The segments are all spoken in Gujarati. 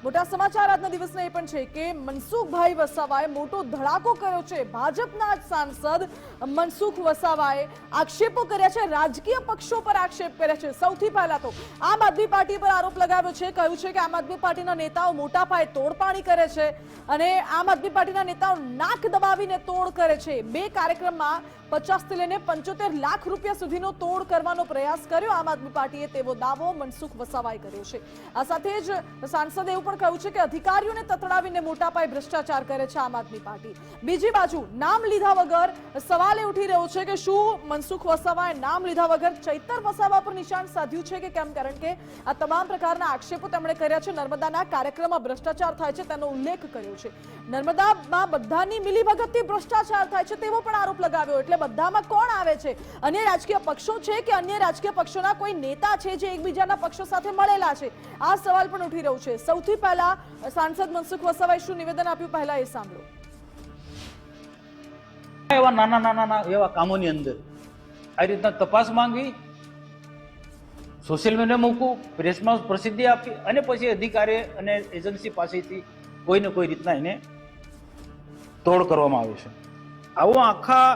મોટા સમાચાર આજના દિવસના એ પણ છે કે મનસુખભાઈ વસાવાએ મોટો ધડાકો કર્યો છે। ભાજપના જ સાંસદ મનસુખ વસાવાએ આક્ષેપો કર્યા છે, રાજકીય પક્ષો પર આક્ષેપ કર્યા છે। સૌથી પહેલા તો આમ આદમી પાર્ટી પર આરોપ લગાવ્યો છે, કહ્યું છે કે આમ આદમી પાર્ટીના નેતાઓ મોટા પાયે તોડપાણી કરે છે અને આમ આદમી પાર્ટીના નેતાઓ નાક દબાવીને તોડ કરે છે। બે કાર્યક્રમમાં 50 થી લઈને 75 લાખ રૂપિયા સુધીનો તોડ કરવાનો પ્રયાસ કર્યો આમ આદમી પાર્ટીએ, તેવો દાવો મનસુખ વસાવાએ કર્યો છે। આ સાથે જ સાંસદે એવું પણ કહ્યું છે કે અધિકારીઓને તતડાવીને મોટા પાયે ભ્રષ્ટાચાર કરે છે આમ આદમી પાર્ટી। બીજી બાજુ નામ લીધા વગર સવાલ એ ઉઠી રહ્યો છે કે શું મનસુખ વસાવાએ નામ લીધા વગર ચૈતર વસાવા પર નિશાન સાધ્યું છે કે કેમ, કારણ કે આ તમામ પ્રકારના આક્ષેપો તેમણે કર્યા છે। નર્મદાના કાર્યક્રમમાં ભ્રષ્ટાચાર થાય છે તેનો ઉલ્લેખ કર્યો છે। નર્મદામાં બધાની મિલીભગતથી ભ્રષ્ટાચાર થાય છે તેવો પણ આરોપ લગાવ્યો। એટલે બધામાં કોણ આવે છે? અન્ય રાજકીય પક્ષો છે કે અન્ય રાજકીય પક્ષોના કોઈ નેતા છે જે એકબીજાના પક્ષો સાથે મળેલા છે? આ સવાલ પણ ઉઠી રહ્યો છે। સૌથી પહેલા સાંસદ મનસુખ વસાવાએ શું નિવેદન આપ્યું, પહેલા એ સાંભળો। એવા નાના એવા કામોની અંદર આ રીતના તપાસ માંગવી, સોશિયલ મીડિયા મૂકવું, પ્રેસમાં પ્રસિદ્ધિ આપવી અને પછી અધિકારી અને એજન્સી પાસેથી કોઈને કોઈ રીતના એને તોડ કરવામાં આવે છે। આવો આખા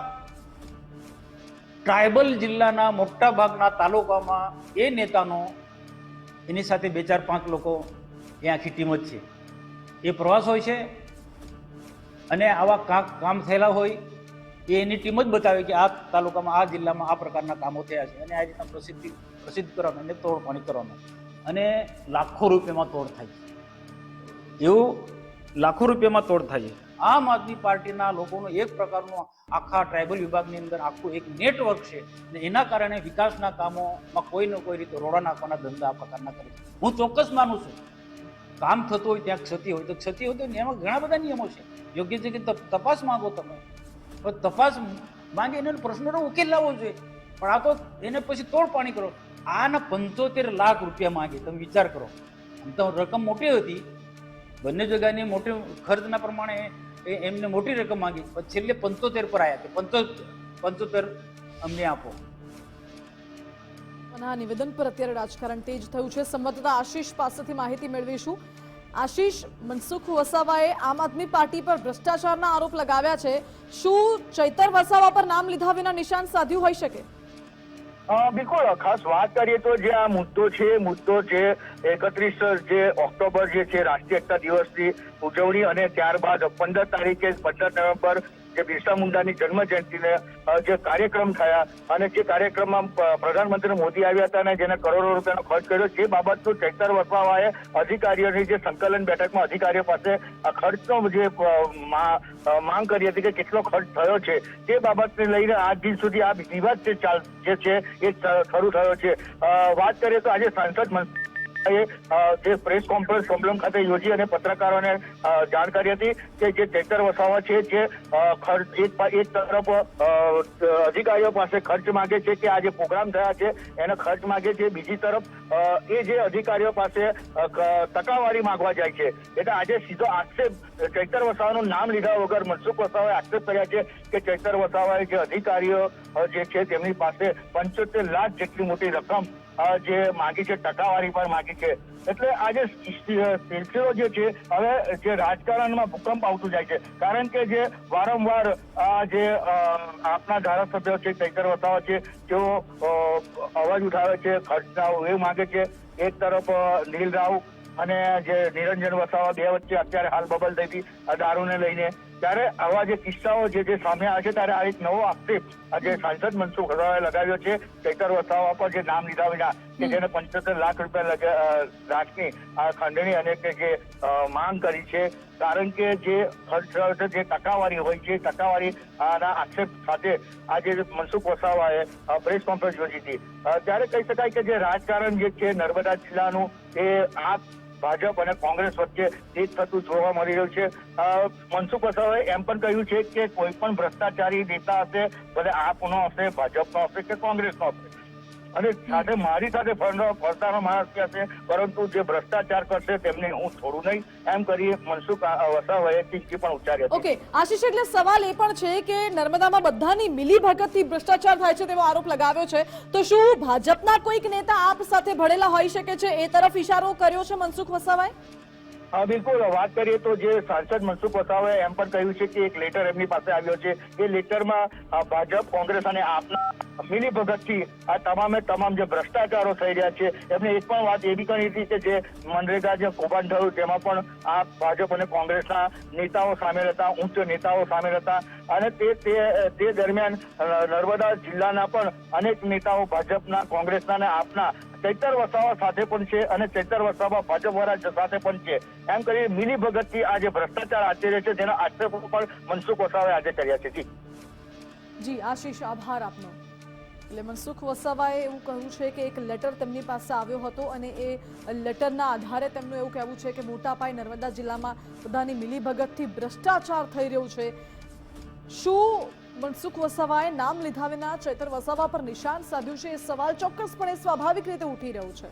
ટ્રાયબલ જિલ્લાના મોટા ભાગના તાલુકામાં એ નેતાનો એની સાથે 2, 4, 5 લોકો એ આખી ટીમ જ છે, એ પ્રવાસ હોય છે અને આવા કામ થયેલા હોય એ એની ટીમ જ બતાવે કે આ તાલુકામાં આ જિલ્લામાં આ પ્રકારના કામો થયા છે અને આ રીતના પ્રસિદ્ધ કરવાનું અને તોડપાણી કરવાનું અને લાખો રૂપિયામાં તોડ થાય છે। એવું લાખો રૂપિયામાં તોડ થાય છે। આમ આદમી પાર્ટીના લોકોનું એક પ્રકારનું આખા ટ્રાયબલ વિભાગની અંદર આખું એક નેટવર્ક છે અને એના કારણે વિકાસના કામોમાં કોઈને કોઈ રીતે રોડા નાખવાના ધંધા આ પ્રકારના કરે છે। હું ચોક્કસ માનું છું કામ થતું હોય ત્યાં ક્ષતિ હોય તો ક્ષતિ હોય તો એમાં ઘણા બધા નિયમો છે, યોગ્ય છે કે તપાસ માંગો તમે, પણ તપાસ માંગે એને પ્રશ્નોનો ઉકેલ લાવવો જોઈએ, પણ આ તો એને પછી તોડપાણી કરો। આના 75 લાખ રૂપિયા માંગે, તમે વિચાર કરો, આમ તો રકમ મોટી હતી, બંને જગ્યાની મોટી ખર્ચના પ્રમાણે એમને મોટી રકમ માંગી, પણ છેલ્લે 75 પર આવ્યા કે 75 અમને આપો। આ નિવેદન પર અત્યારે રાજકારણ તેજ થયું છે। સંવાદદાતા આશીષ પાસેથી માહિતી મેળવીશું। આશીષ, મનસુખ વસાવાએ આમ આદમી પાર્ટી પર ભ્રષ્ટાચારના આરોપ લગાવ્યા છે, શું ચૈતર વસાવા પર નામ લીધા વિના નિશાન સાધ્યું હોઈ શકે? બિલકુલ, ખાસ વાત કરીએ તો જે આ મુદ્દો છે 31 જે ઓક્ટોબર જે છે રાષ્ટ્રીય એકતા દિવસની ઉજવણી અને ત્યારબાદ 15 તારીખે 15 નવેમ્બર જે બિરસા મુંડાની જન્મ જયંતિને જે કાર્યક્રમ થયા અને જે કાર્યક્રમમાં પ્રધાનમંત્રી મોદી આવ્યા હતા અને જેને કરોડો રૂપિયાનો ખર્ચ કર્યો, જે બાબતનું ચૈતર વસાવાએ અધિકારીઓની જે સંકલન બેઠકમાં અધિકારીઓ પાસે ખર્ચનો જે માંગ કરી હતી કે કેટલો ખર્ચ થયો છે, તે બાબતને લઈને આજ દિન સુધી આ વિવાદ જે છે એ શરૂ થયો છે। વાત કરીએ તો આજે સાંસદ જે પ્રેસ કોન્ફરન્સ સોમલમ ખાતે યોજી અને પત્રકારોને જાણકારી હતી કે જે ચૈતર વસાવા છે જે એક તરફ અધિકારીઓ પાસે ખર્ચ માંગે છે કે આ જે પ્રોગ્રામ થયા છે એનો ખર્ચ માંગે છે, બીજી તરફ એ જે અધિકારીઓ પાસે ટકાવારી માંગવા જાય છે। એટલે આજે સીધો આક્ષેપ ચૈતર વસાવાનું નામ લીધા વગર મનસુખ વસાવાએ આક્ષેપ કર્યા છે કે ચૈતર વસાવાએ જે અધિકારીઓ જે છે તેમની પાસે 75 લાખ જેટલી મોટી રકમ જે માંગી છે, ટકાવારી પર માંગી છે। એટલે આજે સિલસિલો જે છે હવે જે રાજકારણમાં ભૂકંપ આવતું જાય છે, કારણ કે જે વારંવાર આ જે આપના ધારાસભ્યો છે ચૈતર વસાવા છે તેઓ અવાજ ઉઠાવે છે, ખર્ચના એ માંગે છે। એક તરફ નીલ રાવ અને જે નિરંજન વસાવા બે વચ્ચે અત્યારે હાલ બબલ થઈ હતી દારૂને લઈને, ત્યારે આવા જે કિસ્સાઓ જે સામે આવે છે ત્યારે આ એક નવો આક્ષેપ આજે સાંસદ મનસુખ વસાવાએ લગાવ્યો છે ચૈતર વસાવા પર જે નામ લીધા વિના કે જેને 75 લાખ રૂપિયા લાખની આ ખંડણી અને જે માંગ કરી છે, કારણ કે જે ખર્ચ થયો છે જે ટકાવારી હોય છે, ટકાવારી ના આક્ષેપ સાથે આજે મનસુખ વસાવાએ પ્રેસ કોન્ફરન્સ યોજી હતી। ત્યારે કહી શકાય કે જે રાજકારણ જે છે નર્મદા જિલ્લાનું એ આ ભાજપ અને કોંગ્રેસ વચ્ચે તેજ થતું જોવા મળી રહ્યું છે। મનસુખ વસાવાએ એમ પણ કહ્યું છે કે કોઈ પણ ભ્રષ્ટાચારી નેતા હશે, ભલે આપનો હશે, ભાજપનો હશે કે કોંગ્રેસનો હશે, અને સાથે મારી સાથે ફરતાનો માણસ હશે, પરંતુ જે ભ્રષ્ટાચાર કરશે તેમને હું છોડું નહીં, એમ કરી મનસુખ વસાવાએ ચીમકી પણ ઉચ્ચારી હતી। ઓકે આશીષ, એટલે સવાલ એ પણ છે કે નર્મદામાં બધાની મિલીભગતથી ભ્રષ્ટાચાર થાય છે તેવો આરોપ લગાવ્યો છે, તો શું ભાજપના કોઈક નેતા આપ સાથે ભળેલા હોઈ શકે છે, એ તરફ ઇશારો કર્યો છે મનસુખ વસાવાએ? બિલકુલ વાત કરીએ તો જે સાંસદ મનસુખ વસાવાએ એમ પણ કહ્યું છે કે એક લેટર એમની પાસે આવ્યો છે. એ લેટરમાં ભાજપ, કોંગ્રેસ અને આપના મિલીભગતથી આ તમામે તમામ જે ભ્રષ્ટાચારો થઈ રહ્યા છે એમને એક પણ વાત એવી કરી હતી કે જે મનરેગા જે કૌભાંડ થયું તેમાં પણ આ ભાજપ અને કોંગ્રેસના નેતાઓ સામેલ હતા, ઉચ્ચ નેતાઓ સામેલ હતા. અને તે દરમિયાન નર્મદા જિલ્લાના પણ અનેક નેતાઓ ભાજપના, કોંગ્રેસના અને આપના ચૈતર વસાવા સાથે પણ છે અને ચૈતર વસાવા ભાજપ વાળા સાથે પણ છે. એમ કરી મિલીભગતથી આ જે ભ્રષ્ટાચાર આચર્ય છે તેના આક્ષેપો પણ મનસુખ વસાવાએ આજે કર્યા છે. જી આશીષ, આભાર આપનો. એટલે મનસુખ વસાવાએ એવું કહ્યું છે કે એક લેટર તેમની પાસે આવ્યો હતો અને એ લેટરના આધારે તેમનું એવું કહેવું છે કે મોટા પાયે નર્મદા જિલ્લામાં બધાની મિલીભગતથી ભ્રષ્ટાચાર થઈ રહ્યું છે. શું મનસુખ વસાવાએ નામ લીધા વિના ચૈતર વસાવા પર નિશાન સાધ્યું છે? એ સવાલ ચોક્કસપણે સ્વાભાવિક રીતે ઉઠી રહ્યો છે.